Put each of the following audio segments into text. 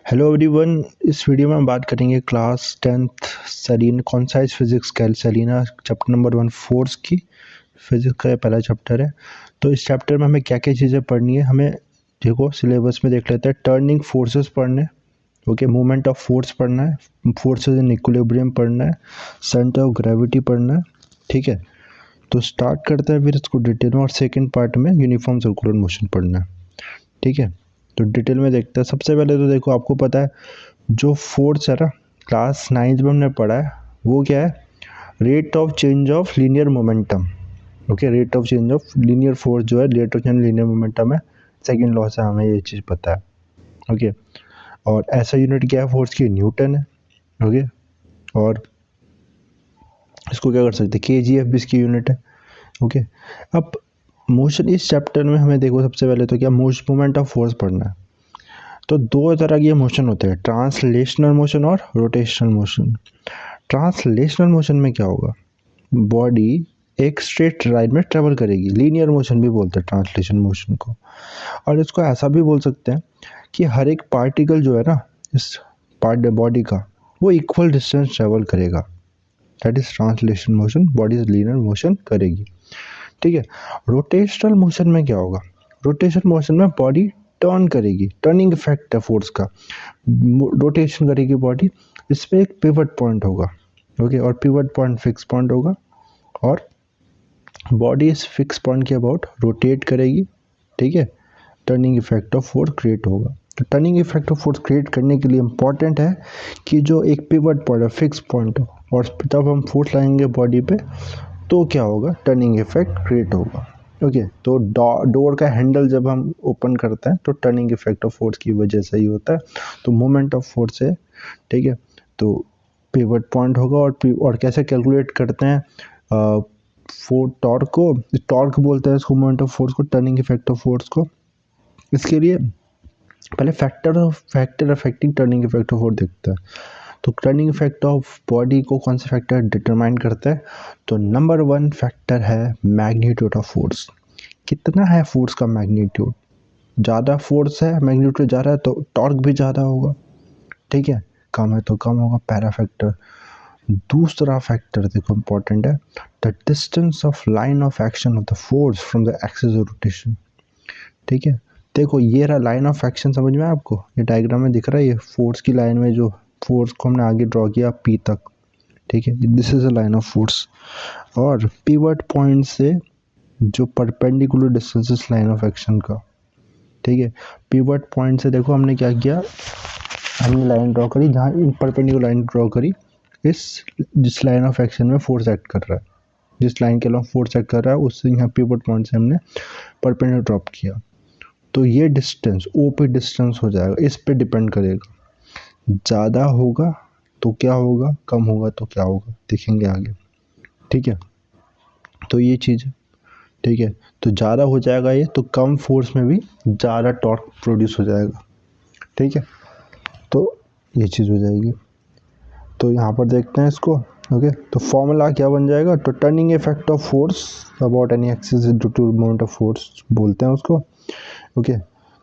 Hello everyone. इस video में हम बात करेंगे class 10th Selina concise physics Selina chapter number 1 force की। फिजिक्स का पहला चैप्टर है। तो इस चैप्टर में हमें क्या क्या चीज़ें पढ़नी है, हमें देखो सिलेबस में देख लेते हैं। टर्निंग फोर्सेस पढ़ने, ओके, मूवमेंट ऑफ फोर्स पढ़ना है, फोर्सेस इन इक्विलिब्रियम पढ़ना है, सेंटर ऑफ ग्रेविटी पढ़ना है। ठीक है, तो स्टार्ट करते हैं फिर इसको डिटेल में, और सेकेंड पार्ट में यूनिफॉर्म सर्कुलर मोशन पढ़ना है। ठीक है, तो डिटेल में देखते हैं। सबसे पहले तो देखो, आपको पता है जो फोर्स है ना, क्लास 9th में हमने पढ़ा है, वो क्या है? Rate of change of linear momentum. Okay, rate of change of linear force जो है, rate of change linear momentum है। सेकंड लॉ से हमें ये चीज़ पता है। ओके, और ऐसा यूनिट क्या है फोर्स की? न्यूटन है। ओके, और इसको क्या कर सकते हैं? KGF भी इसकी यूनिट है। ओके, अब मोशन इस चैप्टर में हमें देखो, सबसे पहले तो क्या मूवमेंट ऑफ फोर्स पढ़ना है। तो दो तरह के मोशन होते हैं, ट्रांसलेशनल मोशन और रोटेशनल मोशन। ट्रांसलेशनल मोशन में क्या होगा? बॉडी एक स्ट्रेट लाइन में ट्रेवल करेगी, लीनियर मोशन भी बोलते हैं ट्रांसलेशन मोशन को। और इसको ऐसा भी बोल सकते हैं कि हर एक पार्टिकल जो है ना, इस पार्ट बॉडी का, वो इक्वल डिस्टेंस ट्रेवल करेगा। That is translation motion, body linear motion करेगी। ठीक है, रोटेशनल मोशन में क्या होगा? रोटेशन मोशन में बॉडी टर्न करेगी, टर्निंग इफेक्ट है फोर्स का, रोटेशन करेगी बॉडी। इसमें एक पिवट पॉइंट होगा। ओके, और पिवट पॉइंट फिक्स पॉइंट होगा, और बॉडी इस फिक्स पॉइंट के अबाउट रोटेट करेगी। ठीक है, turning effect of force create होगा। तो turning effect of force create करने के लिए इंपॉर्टेंट है कि जो एक पिवट पॉइंट है, फिक्स पॉइंट हो, और तब हम फोर्स लगाएंगे बॉडी पे, तो क्या होगा? टर्निंग इफेक्ट क्रिएट होगा। ओके, तो डोर का हैंडल जब हम ओपन करते हैं तो टर्निंग इफेक्ट ऑफ फोर्स की वजह से ही होता है। तो मोमेंट ऑफ फोर्स है। ठीक है, तो पिवट पॉइंट होगा, और कैसे कैलकुलेट करते हैं टॉर्क को? टॉर्क बोलते हैं इसको, मोमेंट ऑफ फोर्स को, टर्निंग इफेक्ट ऑफ फोर्स को। इसके लिए पहले factor affecting turning effect of force देखते हैं। तो टर्निंग इफेक्ट ऑफ बॉडी को कौन से फैक्टर डिटरमाइन करते हैं? तो नंबर 1 फैक्टर है मैग्नीट्यूड ऑफ फोर्स। कितना है फोर्स का मैग्नीट्यूड? ज़्यादा फोर्स है, मैग्नीट्यूड ज़्यादा है, तो टॉर्क भी ज़्यादा होगा। ठीक है, कम है तो कम होगा, पैरा फैक्टर। दूसरा फैक्टर देखो इंपॉर्टेंट है, the distance of line of action of the force from the axis of rotation. ठीक है, देखो ये रहा लाइन ऑफ एक्शन, समझ में आपको? ये डायग्राम में दिख रहा है, ये फोर्स की लाइन में जो फोर्स को हमने आगे ड्रॉ किया P तक। ठीक है, this is a line of force. और पिवट पॉइंट से जो परपेंडिकुलर डिस्टेंस इस लाइन ऑफ एक्शन का। ठीक है, पिवट पॉइंट से देखो हमने क्या किया, हमने लाइन ड्रॉ करी, जहाँ परपेंडिकुलर लाइन ड्रॉ करी जिस लाइन ऑफ एक्शन में फोर्स एक्ट कर रहा है, जिस लाइन के अलॉन्ग फोर्स एक्ट कर रहा है, उससे यहाँ पिवट पॉइंट से हमने परपेंडिकुलर ड्रॉप किया। तो ये डिस्टेंस OP डिस्टेंस हो जाएगा, इस पे डिपेंड करेगा। ज़्यादा होगा तो क्या होगा, कम होगा तो क्या होगा, देखेंगे आगे। ठीक है, तो ये चीज़ है। ठीक है, तो ज़्यादा हो जाएगा ये, तो कम फोर्स में भी ज़्यादा टॉर्क प्रोड्यूस हो जाएगा। ठीक है, तो ये चीज़ हो जाएगी। तो यहाँ पर देखते हैं इसको। ओके, तो फॉर्मूला क्या बन जाएगा? तो turning effect of force about any axis due to moment of force बोलते हैं उसको। ओके,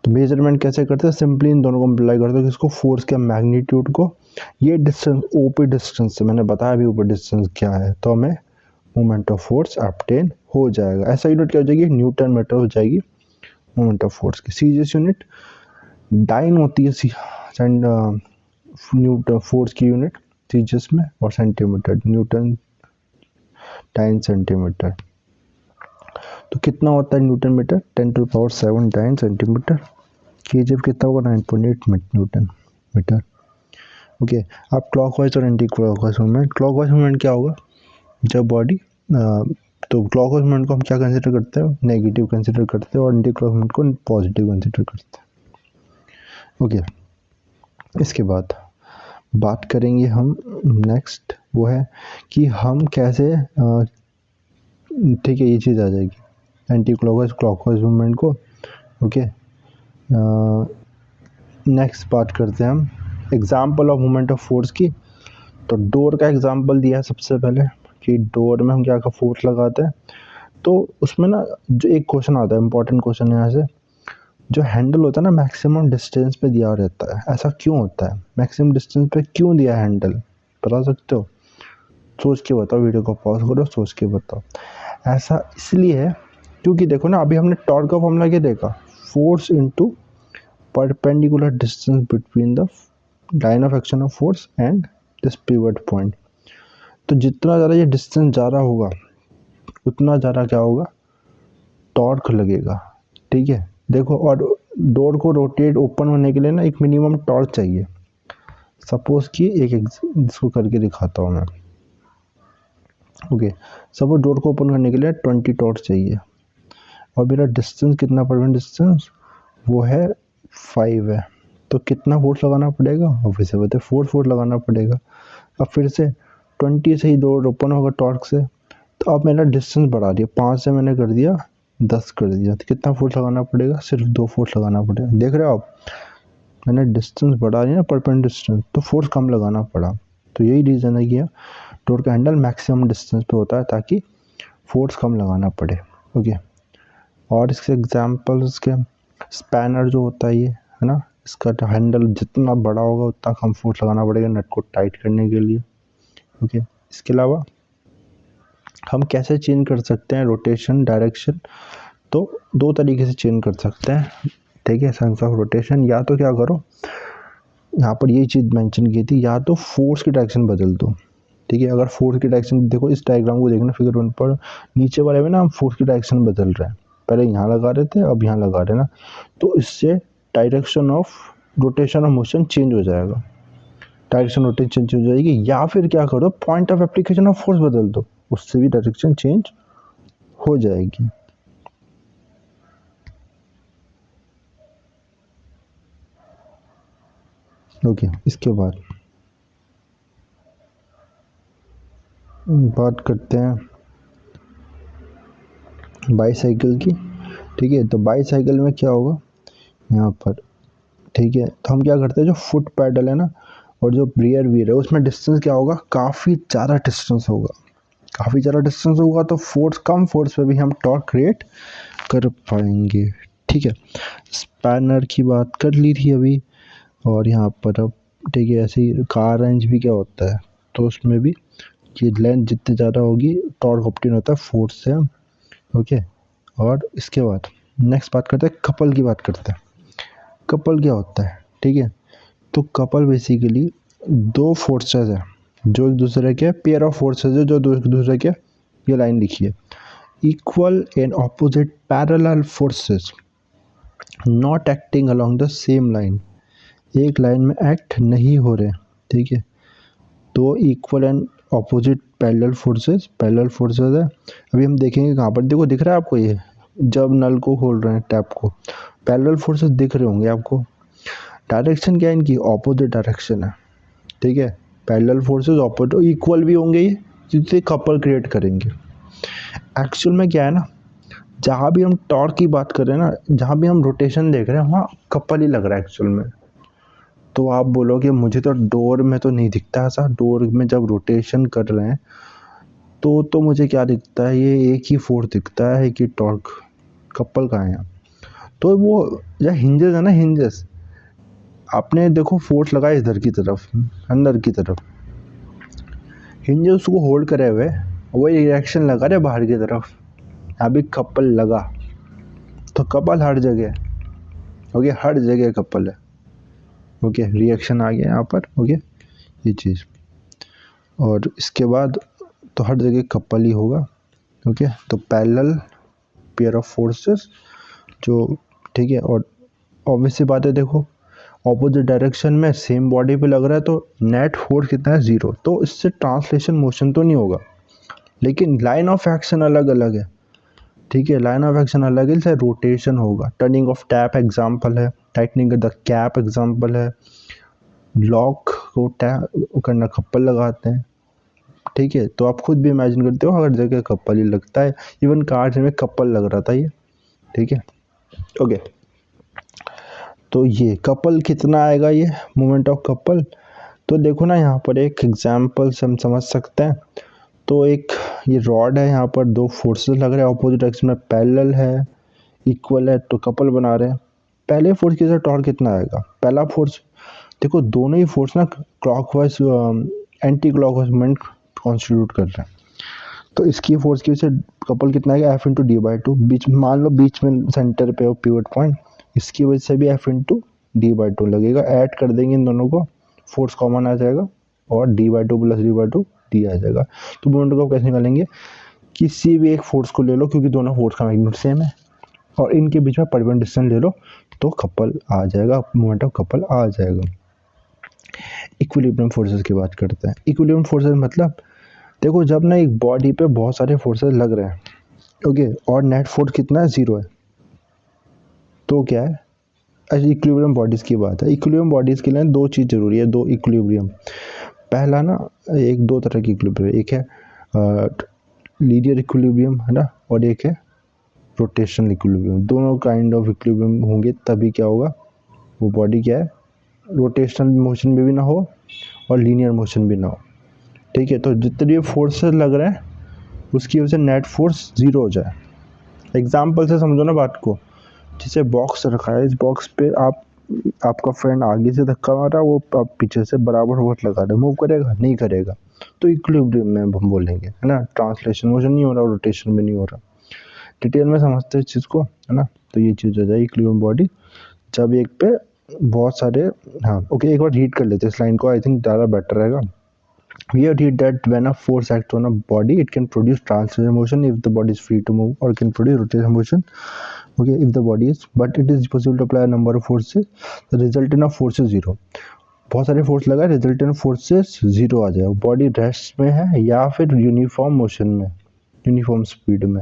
तो मेजरमेंट कैसे करते हैं? सिंपली इन दोनों को अप्लाई करते हैं, किसको? फोर्स के मैग्नीट्यूड को, ये डिस्टेंस OP डिस्टेंस से, मैंने बताया अभी OP डिस्टेंस क्या है, तो हमें मोमेंट ऑफ फोर्स ऑब्टेन हो जाएगा। ऐसा यूनिट क्या हो जाएगी? न्यूटन मीटर हो जाएगी मोमेंट ऑफ फोर्स की। सीजीएस यूनिट डाइन होती है, न्यूटन फोर्स की यूनिट सीजीएस में, और सेंटीमीटर, न्यूटन डाइन सेंटीमीटर। तो कितना होता है newton metre? 10⁷ dyne centimetre. KGF कितना होगा? 9.8 न्यूटन मीटर। ओके, अब क्लॉकवाइज और anti clockwise movement. Clockwise movement क्या होगा? जब बॉडी तो क्लॉकवाइज मूवमेंट को हम क्या कंसिडर करते हैं? नेगेटिव कंसिडर करते हैं, और एंटी क्लॉक मूवमेंट को पॉजिटिव कंसिडर करते हैं। ओके, इसके बाद बात करेंगे हम नेक्स्ट, वो है कि हम कैसे ठीक है, ये चीज़ आ जाएगी एंटी क्लॉकवाइज क्लॉकवाइज मूवमेंट को। ओके, नेक्स्ट बात करते हैं हम example of movement of force की। तो डोर का एग्जाम्पल दिया है सबसे पहले, कि डोर में हम क्या का फोर्स लगाते हैं। तो उसमें ना जो एक क्वेश्चन आता है, इंपॉर्टेंट क्वेश्चन है यहाँ से, जो हैंडल होता है ना मैक्सिमम डिस्टेंस पे दिया रहता है। ऐसा क्यों होता है? मैक्सिमम डिस्टेंस पे क्यों दिया है हैंडल, बता सकते हो? सोच के बताओ, वीडियो को पॉज करो, सोच के बताओ। ऐसा इसलिए है क्योंकि देखो ना, अभी हमने टॉर्क का फॉर्मूला क्या देखा, force into perpendicular distance between the line of action of force and this pivot point. तो जितना ज़्यादा ये डिस्टेंस ज़्यादा होगा उतना ज़्यादा क्या होगा, टॉर्क लगेगा। ठीक है, देखो, और डोर को रोटेट ओपन होने के लिए ना एक मिनिमम टॉर्क चाहिए। सपोज कि इसको करके दिखाता हूँ मैं। ओके, सपोज डोर को ओपन करने के लिए 20 टॉर्क चाहिए और मेरा डिस्टेंस कितना, परमानेंट डिस्टेंस वो है 5 है। तो कितना फोर्स लगाना पड़ेगा, और फिर से बताए 4 फोर्स लगाना पड़ेगा। अब फिर से 20 से ही डोर ओपन होगा टॉर्क से, तो अब मेरा डिस्टेंस बढ़ा दिया, 5 से मैंने कर दिया 10 कर दिया, तो कितना फोर्स लगाना पड़ेगा, सिर्फ 2 फोर्स लगाना पड़ेगा। देख रहे हो आप, मैंने डिस्टेंस बढ़ा दिया ना, परपेंडिकुलर डिस्टेंस, तो फोर्स कम लगाना पड़ा। तो यही रीज़न है कि डोर का हैंडल मैक्सिमम डिस्टेंस पे होता है ताकि फोर्स कम लगाना पड़े। ओके, और इसके एग्जांपल्स के, स्पैनर जो होता है ये है ना, इसका हैंडल जितना बड़ा होगा उतना कम फोर्स लगाना पड़ेगा नट को टाइट करने के लिए। ओके, इसके अलावा हम कैसे चेंज कर सकते हैं रोटेशन डायरेक्शन, तो 2 तरीके से चेंज कर सकते हैं। ठीक है, सेंस ऑफ रोटेशन, या तो क्या करो, यहाँ पर ये चीज़ मेंशन की थी, या तो फोर्स की डायरेक्शन बदल दो। ठीक है, अगर फोर्स की डायरेक्शन देखो, इस डायग्राम को देखना फिगर 1 पर, नीचे वाले में ना हम फोर्स की डायरेक्शन बदल रहे हैं, पहले यहाँ लगा रहे थे अब यहाँ लगा रहे हैं ना, तो इससे direction of rotation of motion change हो जाएगा, डायरेक्शन रोटेशन चेंज हो जाएगी। या फिर क्या करो, point of application of force बदल दो, उससे भी डायरेक्शन चेंज हो जाएगी। ओके, इसके बाद बात करते हैं बाईसाइकिल की। ठीक है, तो बाईसाइकिल में क्या होगा यहाँ पर, ठीक है, तो हम क्या करते हैं, जो फुट पैडल है ना और जो रियर व्हील है उसमें डिस्टेंस क्या होगा, काफ़ी ज़्यादा डिस्टेंस होगा। काफ़ी ज़्यादा डिस्टेंस होगा तो फोर्स, कम फोर्स पे भी हम टॉर्क क्रिएट कर पाएंगे। ठीक है, स्पैनर की बात कर ली थी अभी, और यहाँ पर अब ठीक है, ऐसे ही कार रेंज भी क्या होता है, तो उसमें भी ये लेंथ जितनी ज़्यादा होगी टॉर्क ऑब्टेन होता है फोर्स से। ओके, और इसके बाद नेक्स्ट बात करते हैं, कपल की बात करते हैं। कपल क्या होता है, ठीक है, तो कपल बेसिकली 2 फोर्सेस है जो एक दूसरे के, पेयर ऑफ फोर्सेस है जो एक दूसरे के, ये लाइन लिखी है, equal and opposite parallel forces not acting along the same line, एक लाइन में एक्ट नहीं हो रहे। ठीक है, तो equal and opposite parallel forces है। अभी हम देखेंगे कहाँ पर, देखो दिख रहा है आपको, ये जब नल को खोल रहे हैं टैप को, पैरेलल फोर्सेस दिख रहे होंगे आपको। डायरेक्शन क्या है इनकी, ऑपोजिट डायरेक्शन है। ठीक है, पैरेलल फोर्सेस ऑपोजिट, इक्वल भी होंगे ये, जिससे कपल क्रिएट करेंगे। एक्चुअल में क्या है ना, जहाँ भी हम टॉर्क की बात कर रहे हैं ना, जहाँ भी हम रोटेशन देख रहे हैं वहाँ कपल ही लग रहा है एक्चुअल में। तो आप बोलोगे मुझे तो डोर में तो नहीं दिखता ऐसा, डोर में जब रोटेशन कर रहे हैं तो मुझे क्या दिखता है, ये एक ही फोर्स दिखता है कि टॉर्क, कपल कहाँ है यहाँ। तो वो या हिंजेस है ना, हिंजेस आपने देखो फोर्स लगाया इधर की तरफ, अंदर की तरफ, हिंजेस उसको होल्ड करे हुए, वही रिएक्शन लगा रहे बाहर की तरफ, अभी कपल लगा, तो कपल हर जगह, ओके, हर जगह कपल है। ओके, रिएक्शन आ गया यहाँ पर। ओके, ये चीज़, और इसके बाद तो हर जगह कपल ही होगा। ओके, तो पैरेलल पेयर ऑफ फोर्सेस जो, ठीक है, और ऑब्वियस सी बात है, देखो ऑपोजिट डायरेक्शन में सेम बॉडी पे लग रहा है तो नेट फोर्स कितना है, 0, तो इससे ट्रांसलेशन मोशन तो नहीं होगा, लेकिन लाइन ऑफ एक्शन अलग अलग है। ठीक है, लाइन ऑफ एक्शन अलग है, इससे रोटेशन होगा। टर्निंग ऑफ टैप एग्जांपल है, टाइटनिंग द कैप एग्जांपल है, लॉक को टैप करना, कपल लगाते हैं। ठीक है, तो आप खुद भी इमेजिन करते हो हर जगह कपल ही लगता है, इवन कार में कपल लग रहा था ये। ठीक है, ओके, तो ये कपल कितना आएगा, ये मोमेंट ऑफ कपल, तो देखो ना यहाँ पर एक एग्जांपल से हम समझ सकते हैं। तो एक ये रॉड है, यहाँ पर 2 फोर्सेस लग रहे हैं ऑपोजिट डायरेक्शन में, पैरेलल है, इक्वल है, तो कपल बना रहे हैं। पहले फोर्स के साथ टॉर्क कितना आएगा, पहला फोर्स देखो दोनों ही फोर्स ना clockwise anti clockwise moment constitute कर रहे हैं, तो इसकी फोर्स की वजह से कपल कितना आएगा F into D by two, बीच मान लो बीच में सेंटर पे हो पिवट पॉइंट, इसकी वजह से भी F into D by to लगेगा, ऐड कर देंगे इन दोनों को, फोर्स कॉमन आ जाएगा और D by two plus D by two D आ जाएगा। तो मोमेंट को कैसे निकालेंगे, किसी भी एक फोर्स को ले लो क्योंकि दोनों फोर्स का मैग्नीट्यूड सेम है और इनके बीच में परपेंडिकुलर डिस्टेंस ले लो तो कपल आ जाएगा, मोमेंट ऑफ कपल आ जाएगा। इक्विलिब्रियम फोर्सेस की बात करते हैं। इक्विलिब्रियम फोर्सेस मतलब देखो जब ना एक बॉडी पे बहुत सारे फोर्सेस लग रहे हैं, ओके, और नेट फोर्स कितना है, 0 है, तो क्या है, इक्विलिब्रियम बॉडीज़ की बात है। इक्विलिब्रियम बॉडीज़ के लिए दो चीज़ जरूरी है, दो इक्विलिब्रियम। पहला ना एक दो तरह की इक्विलिब्रियम, एक है लीनियर इक्विलिब्रियम है ना, और एक है रोटेशनल इक्विलिब्रियम। दोनों काइंड ऑफ इक्विलिब्रियम होंगे तभी क्या होगा, वो बॉडी क्या है, रोटेशनल मोशन में भी ना हो और लीनियर मोशन भी ना हो, ठीक है। तो जितने भी फोर्सेस लग रहे हैं उसकी वजह से नेट फोर्स 0 हो जाए। एग्जाम्पल से समझो ना बात को, जैसे बॉक्स रखा है, इस बॉक्स पे आपका फ्रेंड आगे से धक्का मारा, वो आप पीछे से बराबर फोर्स लगा रहे, मूव करेगा नहीं करेगा, तो इक्विलिब्रियम में हम बोलेंगे है ना, ट्रांसलेशन मोशन नहीं हो रहा, रोटेशन भी नहीं हो रहा। डिटेल में समझते हैं इस चीज़ को है ना, तो ये चीज़ हो जाए इक्विलिब्रियम बॉडी जब एक पे बहुत सारे, हाँ ओके, एक बार रीड कर लेते हैं इस लाइन को, आई थिंक ज़्यादा बेटर रहेगा। We have read that when a force acts on a body, it can produce translation motion if the body is free to move, or can produce rotation motion. Okay, if the body is, but it is possible to apply a number of forces. The resultant of force is 0. बहुत सारे force लगा, resultant forces 0 आ जाएगा। Body rest में है या फिर uniform motion में, uniform speed में,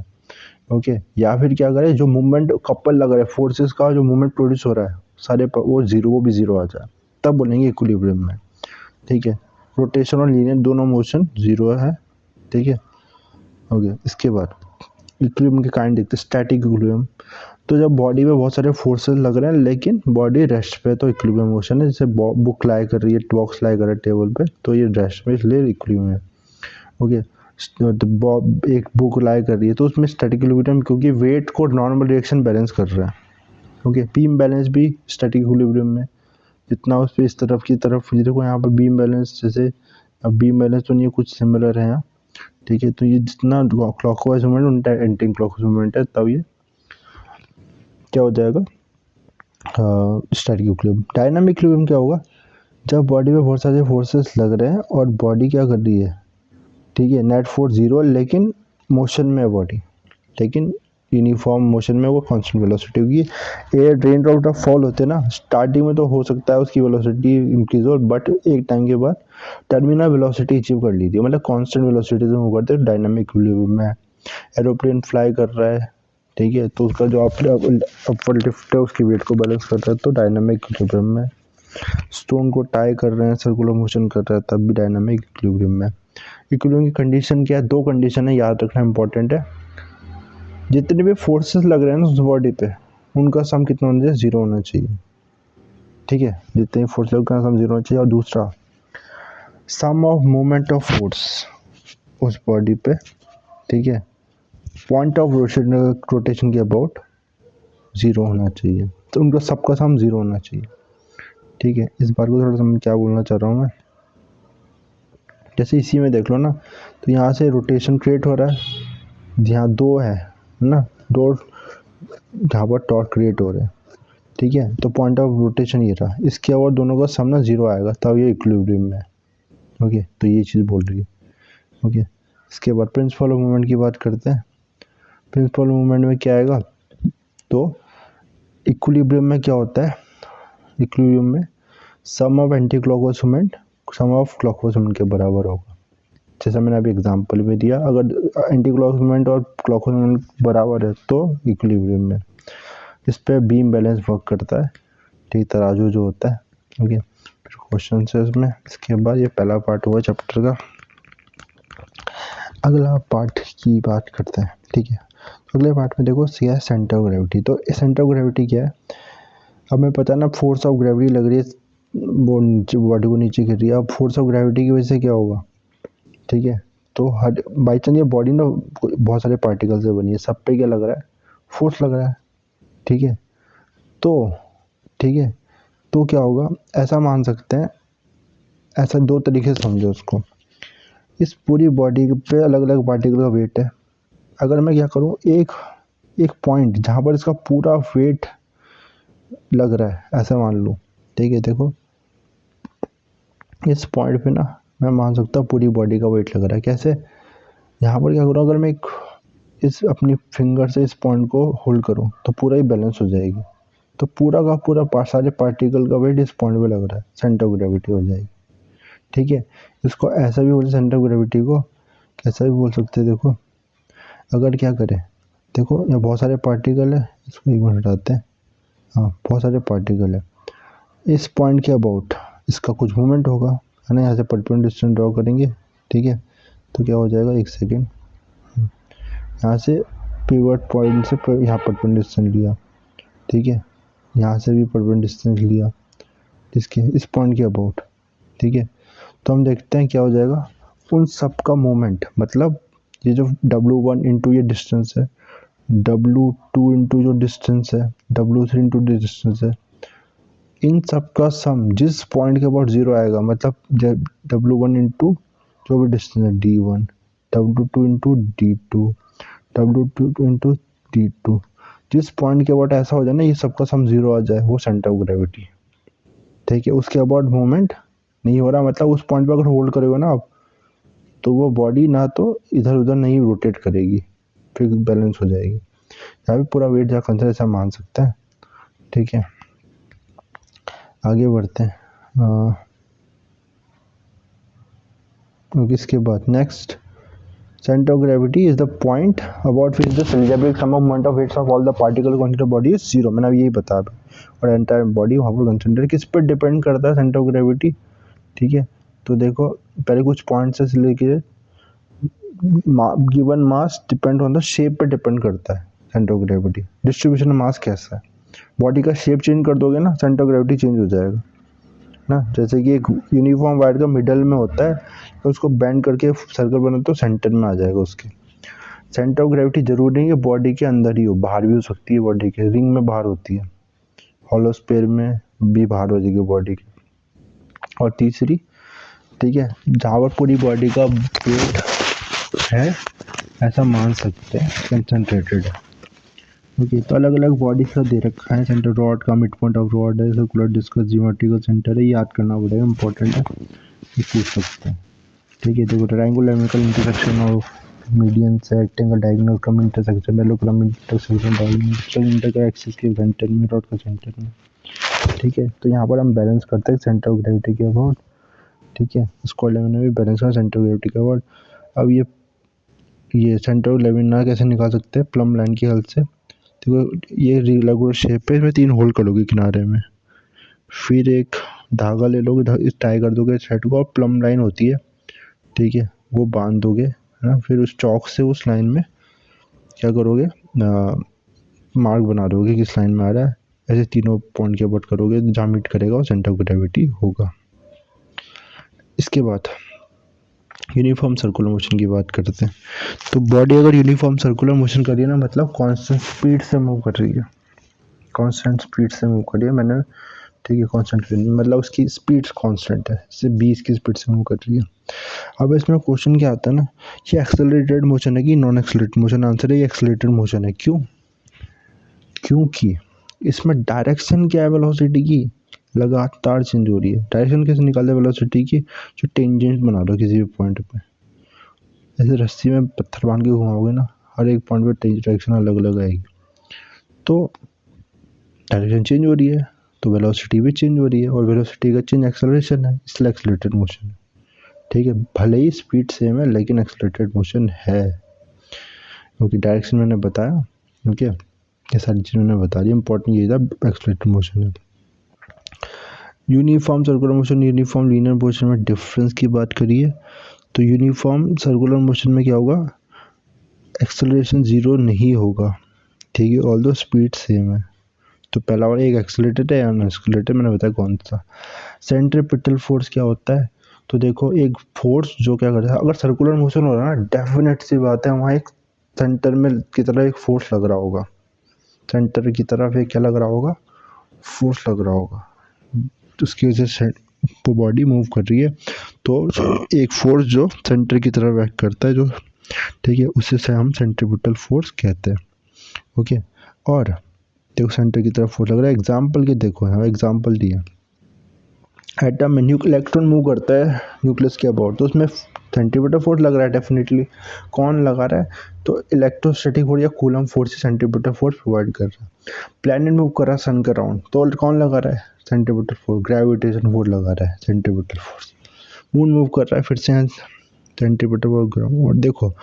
ओके, या फिर क्या करे, जो मूवमेंट कपल लग रहा है फोर्सेस का, जो मूवमेंट प्रोड्यूस हो रहा है सारे वो 0, वो भी 0 आ जाए, तब बोलेंगे इक्विलिब्रियम में, ठीक है। रोटेशन और लीनियर दोनों मोशन 0 है, ठीक है, ओके। इसके बाद इक्विलिब्रियम के काइंड देखते हैं, स्टैटिक इक्विलिब्रियम। तो जब बॉडी में बहुत सारे फोर्सेस लग रहे हैं लेकिन बॉडी रेस्ट पे, तो इक्विलिब्रियम मोशन है। जैसे बुक लाई कर रही है, बॉक्स लाई कर रहा है टेबल पे, तो ये रेस्ट में, इसलिए इक्विलिब्रियम है, ओके। तो एक बुक लाई कर रही है तो उसमें स्टैटिक इक्विलिब्रियम, क्योंकि वेट को नॉर्मल डायरेक्शन बैलेंस कर रहा है, ओके। बीम बैलेंस भी स्टैटिक इक्विलिब्रियम में, जितना उस पर इस तरफ की तरफ, देखो यहाँ पर बीम बैलेंस, जैसे अब बीम बैलेंस तो नहीं, कुछ सिमिलर है यहाँ, ठीक है। तो ये जितना क्लॉकवाइज मूवमेंट उनका एंटी क्लॉकवाइज मूवमेंट है, तब ये क्या हो जाएगा, स्टैटिक इक्विलिब्रियम। डायनामिक इक्विलिब्रियम क्या होगा, जब बॉडी में बहुत सारे फोर्सेस लग रहे हैं और बॉडी क्या कर रही है, ठीक है, नेट फोर्स 0 लेकिन मोशन में है बॉडी, लेकिन यूनिफॉर्म मोशन में, वो कांस्टेंट वेलोसिटी होगी। एयर रेन ड्रॉप फॉल होते हैं ना, स्टार्टिंग में तो हो सकता है उसकी वेलोसिटी इंक्रीज हो, बट एक टाइम के बाद टर्मिनल वेलोसिटी अचीव कर लीजिए, मतलब कांस्टेंट वेलोसिटी से मूव करते हैं, डायनामिक इक्विलिब्रियम में। एरोप्लेन फ्लाई कर रहा है, ठीक है, तो उसका जो अपर लिफ्ट है उसकी वेट को बैलेंस कर रहा है, तो डायनामिक इक्विलिब्रियम में। स्टोन को टाई कर रहे हैं, सर्कुलर मोशन कर रहा है, तब भी डायनामिक इक्विलिब्रियम में। इक्विलिब्रियम की कंडीशन क्या है, दो कंडीशन है, याद रखना इंपॉर्टेंट है। जितने भी फोर्सेस लग रहे हैं ना उस बॉडी पे, उनका सम कितना होना चाहिए, 0 होना चाहिए, ठीक है। जितने भी फोर्स लग रहे हैं सम 0 होना चाहिए। और दूसरा, सम ऑफ मोमेंट ऑफ फोर्स उस बॉडी पे, ठीक है, पॉइंट ऑफ रोटेशन के अबाउट 0 होना चाहिए, तो उनका सबका सम 0 होना चाहिए, ठीक है। इस बार को थोड़ा सा मैं क्या बोलना चाह रहा हूँ मैं, जैसे इसी में देख लो ना, तो यहाँ से रोटेशन क्रिएट हो रहा है, यहाँ 2 है ना, 2 जहाँ पर टॉर्क क्रिएट हो रहे हैं, ठीक है, तो पॉइंट ऑफ रोटेशन ये रहा, इसके और दोनों का सम ना 0 आएगा, तब ये इक्विलिब्रियम में है, ओके। तो ये चीज़ बोल रही है, ओके। इसके बाद प्रिंसिपल ऑफ मूवमेंट की बात करते हैं। प्रिंसिपल मूवमेंट में क्या आएगा, तो इक्विलिब्रियम में क्या होता है, इक्विलिब्रियम में sum of anti clockwise movement sum of clockwise movement के बराबर होगा। जैसा मैंने अभी एग्जांपल में दिया, अगर एंटी क्लॉकवाइज मूवमेंट और क्लॉकवाइज मूवमेंट बराबर है तो इक्विलिब्रियम में। इस पे बीम बैलेंस वर्क करता है, ठीक, तराजू जो होता है, ओके। फिर क्वेश्चन है इसमें। इसके बाद ये पहला पार्ट हुआ चैप्टर का। अगला पार्ट की बात करते हैं, ठीक है। तो अगले पार्ट में देखो क्या है, सेंटर ऑफ ग्रेविटी। तो सेंटर ऑफ ग्रेविटी क्या है, हमें पता है ना, फोर्स ऑफ ग्रेविटी लग रही है, वो बॉडी को नीचे गिर रही है। अब फोर्स ऑफ ग्रेविटी की वजह से क्या होगा, ठीक है, तो हर बाई चांस ये बॉडी ना बहुत सारे पार्टिकल से बनी है, सब पे क्या लग रहा है, फोर्स लग रहा है, ठीक है। तो ठीक है, तो क्या होगा, ऐसा मान सकते हैं, ऐसा दो तरीके से समझो उसको। इस पूरी बॉडी पे अलग अलग पार्टिकल का वेट है। अगर मैं क्या करूँ, एक एक पॉइंट जहाँ पर इसका पूरा वेट लग रहा है ऐसा मान लूँ, ठीक है। देखो इस पॉइंट पे ना मैं मान सकता हूँ पूरी बॉडी का वेट लग रहा है। कैसे, यहाँ पर क्या करूँ, अगर मैं एक इस अपनी फिंगर से इस पॉइंट को होल्ड करूँ तो पूरा ही बैलेंस हो जाएगी। तो पूरा का पूरा सारे पार्टिकल का वेट इस पॉइंट पे लग रहा है, सेंटर ऑफ ग्रेविटी हो जाएगी। ठीक है, इसको ऐसा भी बोल, सेंटर ऑफ ग्रेविटी को कैसा भी बोल सकते हैं। देखो अगर क्या करें, देखो यहाँ बहुत सारे पार्टिकल है, इसको एक मिनट हटाते हैं। हाँ, बहुत सारे पार्टिकल है इस पॉइंट के अबाउट, इसका कुछ मूवमेंट होगा, है ना। यहाँ से परपेंडिकुलर डिस्टेंस ड्रॉ करेंगे, ठीक है। तो क्या हो जाएगा, एक सेकेंड, यहाँ से पिवट पॉइंट से यहाँ परपेंडिकुलर डिस्टेंस लिया, ठीक है। यहाँ से भी परपेंडिकुलर डिस्टेंस लिया इसके इस पॉइंट के अबाउट, ठीक है। तो हम देखते हैं क्या हो जाएगा, उन सब का मोमेंट, मतलब ये जो W1 इंटू ये डिस्टेंस है, W2 इंटू जो डिस्टेंस है, W3 इंटू डिस्टेंस है, इन सब का सम जिस पॉइंट के अबाउट जीरो आएगा, मतलब W1 इंटू जो भी डिस्टेंस है D1, W2 into D2, W2 into D2, जिस पॉइंट के अबाउट ऐसा हो जाए ना ये सबका सम जीरो आ जाए, वो सेंटर ऑफ ग्रेविटी। ठीक है, उसके अबाउट मूवमेंट नहीं हो रहा, मतलब उस पॉइंट पे अगर होल्ड करोगे ना आप, तो वो बॉडी ना तो इधर उधर नहीं रोटेट करेगी, फिर बैलेंस हो जाएगी। यहाँ भी पूरा वेट जहाँ कंसिडर ऐसा मान सकते हैं। ठीक है, आगे बढ़ते हैं। इसके बाद next, center of gravity is the point about which the cylindrical sum of moment of weights of all the particle considered body is zero। मैंने अभी यही बताया, और एंटायर बॉडी वहाँ पर कंसिडर किस पर डिपेंड करता है, सेंटर ऑफ ग्रेविटी। ठीक है, तो देखो पहले कुछ पॉइंट्स से लेके given mass depend on the shape पे डिपेंड करता है सेंटर ऑफ ग्रेविटी। डिस्ट्रीब्यूशन मास कैसा है, बॉडी का शेप चेंज कर दोगे ना सेंटर ऑफ ग्रेविटी चेंज हो जाएगा ना। जैसे कि एक यूनिफॉर्म वायर का मिडल में होता है, तो उसको बेंड करके सर्कल बना तो सेंटर में आ जाएगा उसके। सेंटर ऑफ ग्रेविटी जरूरी नहीं है बॉडी के अंदर ही हो, बाहर भी हो सकती है, बॉडी के रिंग में बाहर होती है, हॉलो स्फीयर में भी बाहर हो जाएगी बॉडी की। और तीसरी, ठीक है, जहाँ पर पूरी बॉडी का वेट है ऐसा मान सकते हैं कंसंट्रेटेड है। ओके, तो अलग अलग बॉडी का दे रखा है, सेंटर रॉड का मिड पॉइंट ऑफ रॉड है, सर्कुलर डिस्कस ज्योमेट्रिकल सेंटर है, याद करना पड़ेगा, इंपॉर्टेंट है, ये पूछ सकते हैं। ठीक है, देखो ट्रायंगुलर एमिकल इंटरसेक्शन ऑफ मीडियन से रेक्टेंगल डायगोनल क्रम intersection, parallelogram intersection diagonal inter axis के सेंटर में, रॉड का सेंटर में। ठीक है, तो यहाँ पर हम बैलेंस करते हैं सेंटर ऑफ ग्रेविटी के अबाउट। ठीक है, इसको मैंने भी बैलेंस करा सेंटर ऑफ ग्रेविटी के अबाउट। अब ये सेंटर ऑफ लेमिनार कैसे निकाल सकते हैं, प्लम लाइन की हेल्प से। देखो ये रेगुलर शेप है, इसमें 3 होल कर लोगे किनारे में, फिर एक धागा ले लोगे, टाई कर दोगे सेट को, और प्लम लाइन होती है, ठीक है, वो बांध दोगे, है ना। फिर उस चौक से उस लाइन में क्या करोगे, मार्क बना दोगे किस लाइन में आ रहा है। ऐसे तीनों पॉइंट के अबाउट करोगे, जहाँ मीट करेगा वो सेंटर ऑफ ग्रेविटी होगा। इसके बाद यूनिफॉर्म सर्कुलर मोशन की बात करते हैं। तो बॉडी अगर यूनिफॉर्म सर्कुलर मोशन कर रही है ना, मतलब कांस्टेंट स्पीड से मूव कर रही है, कांस्टेंट स्पीड से मूव कर रही है, मैंने, ठीक है, कांस्टेंट मतलब उसकी स्पीड कांस्टेंट है, जैसे 20 की स्पीड से मूव कर रही है। अब इसमें क्वेश्चन क्या आता है ना, ये एक्सेलरेटेड मोशन है कि नॉन एक्सेलरेटेड मोशन। आंसर है ये एक्सेलरेटेड मोशन है। क्यों, क्योंकि इसमें डायरेक्शन क्या है वेलोसिटी की, लगातार चेंज हो रही है। डायरेक्शन कैसे निकालते हैं वेलोसिटी की, जो टेंजेंट बना दो किसी भी पॉइंट पे, ऐसे रस्सी में पत्थर बांध के घुमाओगे ना, हर एक पॉइंट पे डायरेक्शन अलग अलग आएगी। तो डायरेक्शन चेंज हो रही है तो वेलोसिटी भी चेंज हो रही है, और वेलोसिटी का चेंज एक्सेलरेशन है, इसलिए एक्सेलरेटेड मोशन है। ठीक है, भले ही स्पीड सेम है लेकिन एक्सेलरेटेड मोशन है, क्योंकि डायरेक्शन मैंने बताया। ओके, ये सारी चीज़ें मैंने बता दी, इंपॉर्टेंट ये था एक्सेलरेटेड मोशन है। Uniform circular motion, uniform linear motion में डिफरेंस की बात करिए तो यूनिफॉर्म सर्कुलर मोशन में क्या होगा, एक्सेलरेशन ज़ीरो नहीं होगा। ठीक है, ऑल्दो स्पीड सेम है। तो पहला वाला एक एक्सेलरेटेड है या अनएक्सेलरेटेड, मैंने बताया कौन सा। सेंट्रीपिटल फोर्स क्या होता है, तो देखो एक फोर्स जो क्या करता है, अगर सर्कुलर मोशन हो रहा है ना, डेफिनेट सी बात है वहाँ एक सेंटर में की तरह एक फोर्स लग रहा होगा, सेंटर की तरफ एक क्या लग रहा होगा, फोर्स लग रहा होगा, तो उसकी वजह से वो बॉडी मूव कर रही है। तो एक फोर्स जो सेंटर की तरफ एक्ट करता है, जो ठीक है, उसे से हम सेंट्रीपिटल फोर्स कहते हैं। ओके, और देखो सेंटर की तरफ फोर्स लग रहा है। एग्जाम्पल के देखो, यहाँ एग्जाम्पल दिया, एटम में इलेक्ट्रॉन मूव करता है न्यूक्लियस के अबाउट, तो उसमें सेंट्रीपिटल फोर्स लग रहा है डेफिनेटली। कौन लगा रहा है? तो इलेक्ट्रोस्टैटिक फोर्स या कूलम्ब फोर्स से सेंट्रीपिटल फोर्स प्रोवाइड कर रहा है। प्लैनेट मूव कर रहा है सन के अराउंड, तो कौन लगा रहा है? सेंट्रीपिटल फोर्स, ग्रेविटेशन फोर्स लगा रहा है सेंट्रीपिटल फोर्स। मून मूव कर रहा है, फिर से सेंट्रीपिटल फोर्स ग्राउंड। और देखो,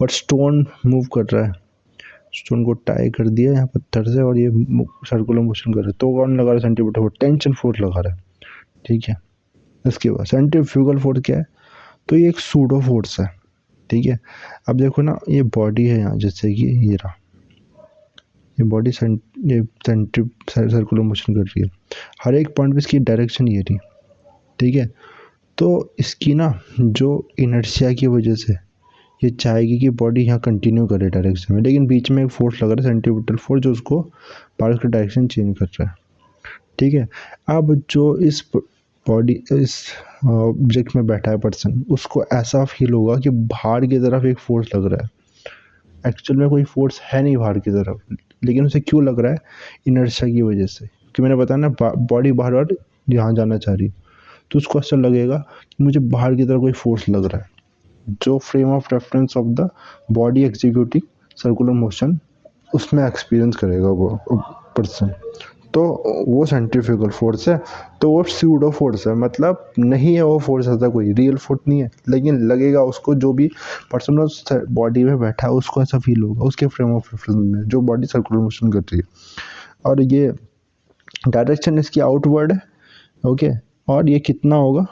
और स्टोन मूव कर रहा है, स्टोन को टाई कर दिया यहाँ पत्थर से और ये सर्कुलर मोशन कर रहा है, तो कौन लगा रहा है? सेंट्रीपिटल फोर्स, टेंशन फोर्स लगा रहा है। ठीक है, इसके बाद सेंट्रीफ्यूगल फोर्स क्या है? तो ये एक सूडो फोर्स है। ठीक है, अब देखो ना, ये बॉडी है यहाँ, जैसे कि ये रहा, ये बॉडी ये सर्कुलर मोशन कर रही है, हर एक पॉइंट पे इसकी डायरेक्शन ये रही। ठीक है, तो इसकी ना जो इनर्शिया की वजह से ये चाहेगी कि बॉडी यहाँ कंटिन्यू करे डायरेक्शन में, लेकिन बीच में एक फोर्स लग रहा है सेंट्रीपिटल फोर्स, जो उसको पार्ट का डायरेक्शन चेंज कर रहा है। ठीक है, अब जो इस बॉडी, इस ऑब्जेक्ट में बैठा है पर्सन, उसको ऐसा फील होगा कि बाहर की तरफ एक फोर्स लग रहा है। एक्चुअल में कोई फोर्स है नहीं बाहर की तरफ, लेकिन उसे क्यों लग रहा है? इनर्शिया की वजह से, क्योंकि मैंने बताया ना बॉडी बाहर बाहर यहाँ जाना चाह रही, तो उसको ऐसा लगेगा कि मुझे बाहर की तरफ कोई फोर्स लग रहा है। जो frame of reference of the body executing circular motion, उसमें एक्सपीरियंस करेगा वो पर्सन, तो वो सेंट्रीफ्यूगल फोर्स है। तो वो स्यूडो फोर्स है, मतलब नहीं है वो फोर्स, ऐसा कोई रियल फोर्स नहीं है, लेकिन लगेगा उसको, जो भी पर्सन उस बॉडी में बैठा है उसको ऐसा फील होगा उसके फ्रेम ऑफ रेफरेंस में, जो बॉडी सर्कुलर मोशन कर रही है। और ये डायरेक्शन इसकी आउटवर्ड है। ओके, और ये कितना होगा?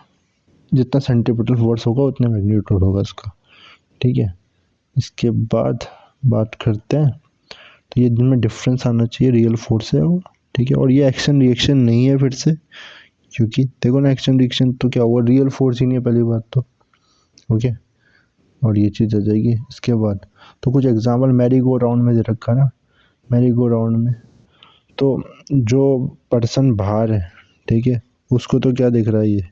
जितना सेंट्रीपिटल फोर्स होगा उतना मैग्नीट्यूड होगा इसका। ठीक है, इसके बाद बात करते हैं, तो ये जिनमें डिफरेंस आना चाहिए, रियल फोर्स है वो। ठीक है, और ये एक्शन रिएक्शन नहीं है फिर से, क्योंकि देखो ना, एक्शन रिएक्शन तो क्या हुआ, रियल फोर्स ही नहीं है पहली बात तो। ओके, और ये चीज़ आ जाएगी इसके बाद। तो कुछ एग्जाम्पल मैरी गो राउंड में दे रखा ना, मैरी गो राउंड में तो जो पर्सन बाहर है, ठीक है, उसको तो क्या दिख रहा है? ये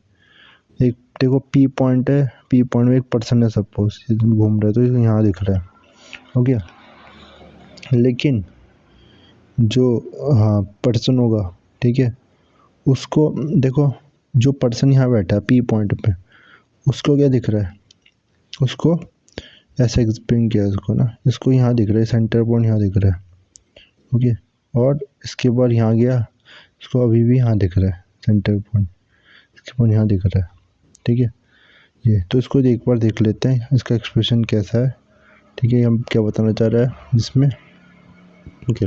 एक देखो पी पॉइंट है, पी पॉइंट में एक पर्सन है सपोज, घूम रहा है, तो यहाँ दिख रहा है। हो गया, लेकिन जो हाँ पर्सन होगा, ठीक है, उसको देखो, जो पर्सन यहाँ बैठा है पी पॉइंट पे, उसको क्या दिख रहा है? उसको ऐसे एक्सप्लेन किया उसको ना, इसको यहाँ दिख रहा है, सेंटर पॉइंट यहाँ दिख रहा है। ओके, और इसके बाद यहाँ गया, इसको अभी भी यहाँ दिख रहा है सेंटर पॉइंट, इसके बाद यहाँ दिख रहा है। ठीक है, ये तो इसको एक बार देख लेते हैं इसका एक्सप्रेशन कैसा है। ठीक है, हम क्या बताना चाह रहा है इसमें। ओके,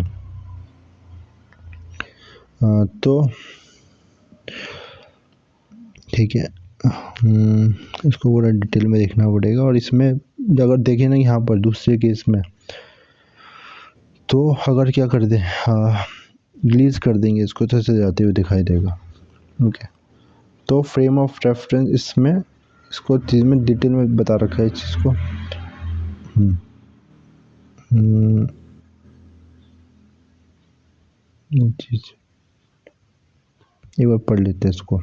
तो ठीक है, इसको पूरा डिटेल में देखना पड़ेगा। और इसमें अगर देखें ना यहाँ पर दूसरे केस में, तो अगर क्या कर दें, ग्लीज कर देंगे इसको, तो ऐसे जाते हुए दिखाई देगा। ओके, तो फ्रेम ऑफ रेफरेंस इसमें इसको चीज़ में डिटेल में बता रखा है इस चीज़ को। चीज़ एक बार पढ़ लेते हैं इसको।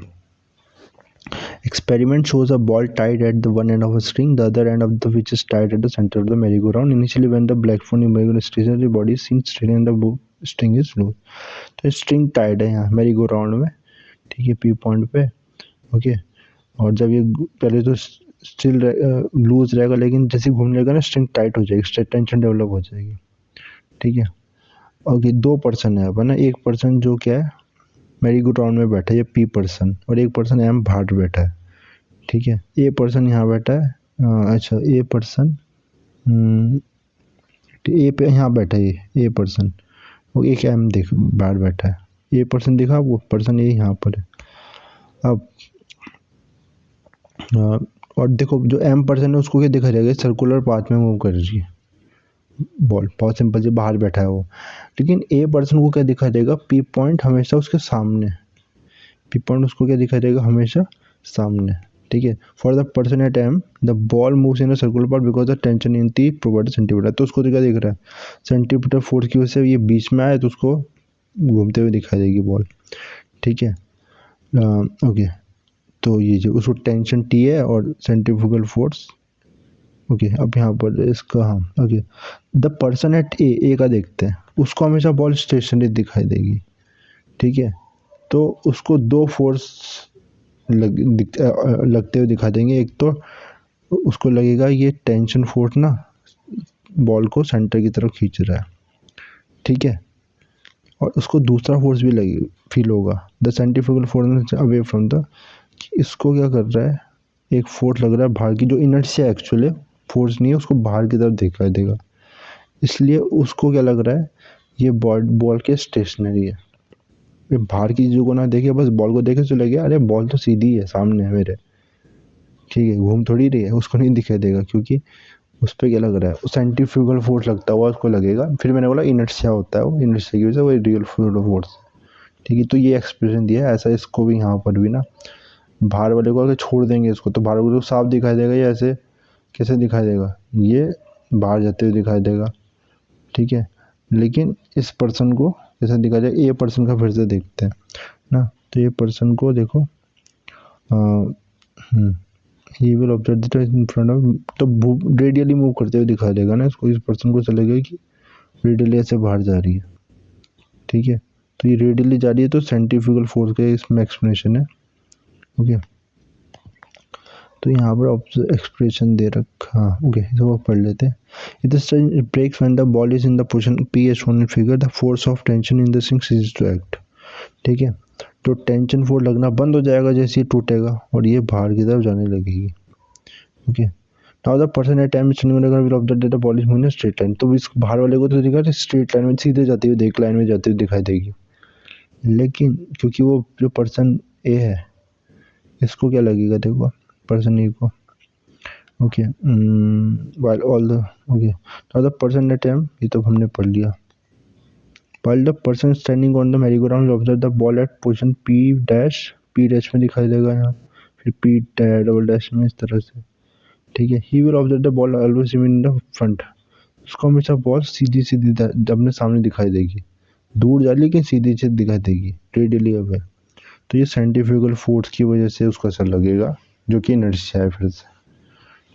Experiment shows a ball tied at the one end of a string, the other end of which is tied at the center of the merry-go-round. Initially, when the black phone merry-go-round stationary body is seen straight and the string is loose. तो string Tide है यहाँ merry go round में, ठीक है, P point पे। Okay, और जब ये पहले तो स्टिल लूज रहेगा, लेकिन जैसे घूमने लगेगा ना स्ट्रिंग टाइट हो जाएगी, स्ट्रेट टेंशन डेवलप हो जाएगी। ठीक है, ओके, दो पर्सन है अपन, एक पर्सन जो क्या है मैरी गो राउंड में बैठा है, ये पी पर्सन, और एक पर्सन एम बाहर बैठा है। ठीक है, ए पर्सन यहाँ बैठा है, अच्छा ए पर्सन ए पे यहाँ बैठा है, ए पर्सन, वो एक एम देख बाहर बैठा है, ए पर्सन दिखा, वो पर्सन ए यहाँ पर है। अब और देखो जो एम पर्सन है उसको क्या दिखा जाएगा, सर्कुलर पाथ में मूव कर रही है बॉल, बहुत सिंपल से बाहर बैठा है वो। लेकिन ए पर्सन को क्या दिखा देगा, पी पॉइंट हमेशा उसके सामने, पी पॉइंट उसको क्या दिखा देगा, हमेशा सामने। ठीक है, for the person at am the ball moves in a circular path because the tension in the provided centimetre. तो उसको तो क्या दिख रहा है, सेंटीमीटर फोर्स की वजह से ये बीच में आए, तो उसको घूमते हुए दिखाई देगी बॉल, ठीक है। ओके, तो ये जो उसको टेंशन टी है और सेंट्रीफ्यूगल फोर्स, ओके। अब यहाँ पर इसका, हाँ ओके, द पर्सन एट ए का देखते हैं, उसको हमेशा बॉल स्टेशनरी दिखाई देगी, ठीक है। तो उसको दो फोर्स लगते हुए दिखा देंगे। एक तो उसको लगेगा ये टेंशन फोर्स ना बॉल को सेंटर की तरफ खींच रहा है, ठीक है। और उसको दूसरा फोर्स भी लगे फील होगा, the centrifugal force away from the, इसको क्या कर रहा है, एक फोर्स लग रहा है बाहर की, जो इनर्शिया एक्चुअली फोर्स नहीं है, उसको बाहर की तरफ दिखाई देगा, इसलिए उसको क्या लग रहा है, ये बॉल के स्टेशनरी है। ये बाहर की चीज़ों को ना देखे, बस बॉल को देखे चले गया, अरे बॉल तो सीधी है सामने है मेरे, ठीक है, घूम थोड़ी रही है, उसको नहीं दिखाई देगा, क्योंकि उस पर क्या लग रहा है, सेंट्रीफ्यूगल फोर्स लगता हुआ उसको लगेगा। फिर मैंने बोला इनर्शिया होता है, वो इनर्शिया की वजह से वो रियल फोर्स, ठीक है। तो ये एक्सप्रेशन दिया है, ऐसा इसको भी यहाँ पर भी ना, बाहर वाले को अगर छोड़ देंगे इसको, तो बाहर को तो साफ दिखाई देगा, या ऐसे कैसे दिखाई देगा, ये बाहर जाते हुए दिखाई देगा, ठीक है। लेकिन इस पर्सन को कैसे दिखाई देगा, ए पर्सन का फिर से देखते हैं ना। तो ये पर्सन को देखो, he will observe the in front of, तो रेडियली मूव करते हुए दिखाई देगा ना इसको, इस पर्सन को चलेगा कि रेडियली ऐसे बाहर जा रही है, ठीक है। तो ये रेडियली जा रही है, तो सेंट्रीफ्यूगल फोर्स का इसमें एक्सप्लेनेशन है, ओके। तो यहाँ पर एक्सप्रेशन दे रखा, हाँ ओके, इसको पढ़ लेते हैं। It breaks when the ball is in the position P as shown in figure, the force of tension in the swing ceases to act, ठीक है। तो टेंशन फोर्स लगना बंद हो जाएगा जैसे ये टूटेगा, और ये बाहर की तरफ जाने लगेगी, okay. Now the person at time will observe that the ball is moving in straight line, तो इस बाहर वाले को तो दिखा स्ट्रेट लाइन में सीधे जाती हुई, देख लाइन में जाती हुई दिखाई देगी। लेकिन क्योंकि वो जो पर्सन ए है, इसको क्या लगेगा, देखो पर्सन ए को, okay, while all the, okay, now the person at time, ये तो हमने पढ़ लिया। while the person standing on the merry-go-round will observe the ball at position p dash, p dash में दिखाई देगा यहाँ, फिर p डबल डैश में इस तरह से, ठीक है। he will observe the ball always remain in the front, उसको हमेशा बॉल सीधी सीधी अपने सामने दिखाई देगी, दूर जा लेकिन सीधी सीधी दिखाई देगी, रेडियली अवे। तो ये सेंट्रीफ्यूगल फोर्स की वजह से उसको ऐसा लगेगा, जो कि इनर्शिया है फिर से,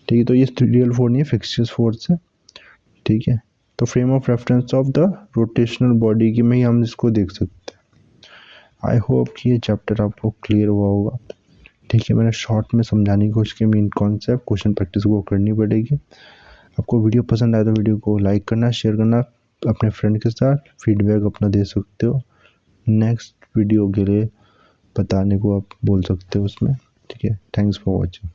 ठीक है। तो ये रियल फोर्स नहीं है, फिक्सियस फोर्स है, ठीक है। तो frame of reference of the rotational body की में ही हम इसको देख सकते हैं। आई होप कि ये चैप्टर आपको क्लियर हुआ होगा, ठीक है। मैंने शॉर्ट में समझाने की कोशिश की, मेन कॉन्सेप्ट, क्वेश्चन प्रैक्टिस को करनी पड़ेगी। आपको वीडियो पसंद आया तो वीडियो को लाइक करना, शेयर करना अपने फ्रेंड के साथ, फीडबैक अपना दे सकते हो, नेक्स्ट वीडियो के लिए बताने को आप बोल सकते हो उसमें, ठीक है। Thanks for watching.